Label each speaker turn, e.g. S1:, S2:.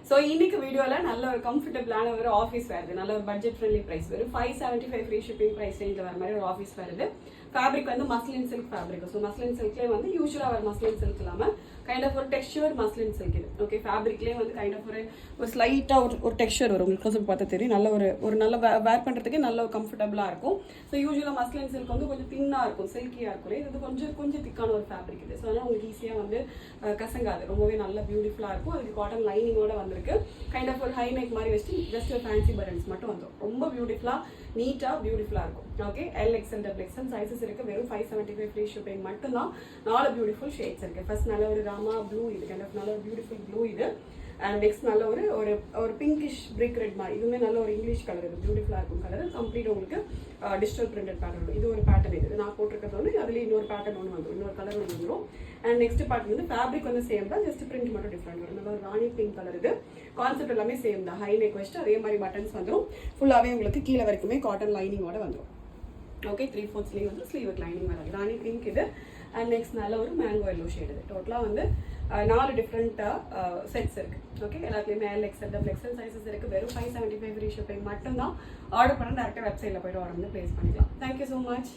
S1: So இன்னைக்கு வீடியோவில் நல்ல ஒரு கம்ஃபர்டபுளான ஒரு ஆஃபீஸ் வேறு நல்ல ஒரு பட்ஜெட் ஃப்ரெண்ட்லி ப்ரைஸ் வரும் 575 ஃப்ரீ ஷிப்பிங் ப்ரைஸ் ரேஞ்சில் வர மாதிரி ஒரு ஆஃபீஸ் வருது. ஃபேப்ரிக் வந்து muslin silk fabric. So muslin சில்க்லேயே வந்து யூஸ்வலாக வர மஸ்லின் சில்க் இல்லாமல் கைண்ட் ஆஃப் ஒரு டெக்ஸ்சர்ட் மஸ்லின் சில்க் இது. ஓகே, ஃபேப்ரிக்லேயே வந்து கைண்ட் ஆஃப் ஒரு ஸ்லைட்டாக ஒரு டெக்ஸ்சர் வரும். உங்களுக்கு க்ளோஸ் பார்த்தா தெரியும். நல்ல ஒரு நல்ல வேர் பண்ணுறதுக்கே நல்ல ஒரு கம்ஃபர்டபுளாக இருக்கும். ஸோ யூஸ்வலாக மஸ்லின் சில்க் வந்து கொஞ்சம் தின்னாக இருக்கும், சில்கியாக இருக்கும். இது வந்து கொஞ்சம் திக்கான ஒரு ஃபேப்ரிக் இது. ஸோ அதனால் உங்களுக்கு ஈஸியாக வந்து கசங்காது, ரொம்பவே நல்ல பியூட்டிஃபுல்லாக இருக்கும். அதுக்கு காட்டன் லைனிங்கோட வந்திருக்கு. கைண்ட் ஆஃப் ஒரு ஹை நெக் மாதிரி வச்சு ஜஸ்ட் ஒரு ஃபேன்சி பட்டன்ஸ் மட்டும் வந்துடும். ரொம்ப பியூட்டிஃபுல்லாக நீட்டாக பியூட்டிஃபுல்லாக இருக்கும். ஓகே, LXL XL சைஸஸ் இருக்குது. வெறும் 575 ஃப்ரீ ஷிப்பிங் மட்டும்தான். 4 பியூட்டிஃபுல் ஷேட்ஸ் இருக்குது. ஃபர்ஸ்ட் நல்ல ஒரு ராமா ப்ளூ, இது கைண்ட் ஆஃப் நல்ல ஒரு பியூட்டிஃபுல் ப்ளூ இது. அண்ட் நெக்ஸ்ட் நல்ல ஒரு பிங்கிஷ் பிரிக் ரெட் மாதிரி, இதுவுமே நல்ல ஒரு இங்கிலீஷ் கலர், இது பியூட்டிஃபுல்லாக இருக்கும் கலர். கம்ப்ளீட் உங்களுக்கு டிஜிட்டல் பிரிண்டட் பேட்டர்ன். இது ஒரு பேட்டர்ன், இது நான் போட்டிருக்கிறது வந்து அதுலேயே இன்னொரு பேட்டர்ன் ஒன்று வந்துடும், இன்னொரு கலர் ஒன்று வந்துடும். அண்ட் நெக்ஸ்ட் பேட்டர்ன் வந்து ஃபேப்ரிக் வந்து சேம் தான், ஜஸ்ட் பிரிண்ட் மட்டும் டிஃப்ரெண்ட் வரும். நல்ல ஒரு ராணி பிங்க் கலர் இது. கான்செப்ட் எல்லாமே சேம் தான். ஹை நெக் வச்சுட்டு அதே மாதிரி பட்டன்ஸ் வந்துடும். ஃபுல்லாகவே உங்களுக்கு கீழே வரைக்குமே காட்டன் லைனிங்கோட வந்துடும். ஓகே, 3/4 ஸ்லீவ் வந்து ஸ்லீவுக்கு லைனிங் வராது. ராணி பிங்க் இது. அண்ட் நெக்ஸ்ட் நல்ல ஒரு மேங்கோ எல்லோ ஷேட் இது. டோட்டலாக வந்து 4 டிஃப்ரெண்ட்டாக செட்ஸ் இருக்குது. ஓகே, எல்லாத்துலேயுமே LXL XL சைஸஸ் இருக்குது. வெறும் 575 ஃப்ரீ ஷிப்பிங் மட்டும்தான். ஆர்டர் பண்ண டேரெக்டாக வெப்சைட்டில் போய்ட்டு ஆர்டர் வந்து ப்ளேஸ் பண்ணிக்கலாம். Thank you so much.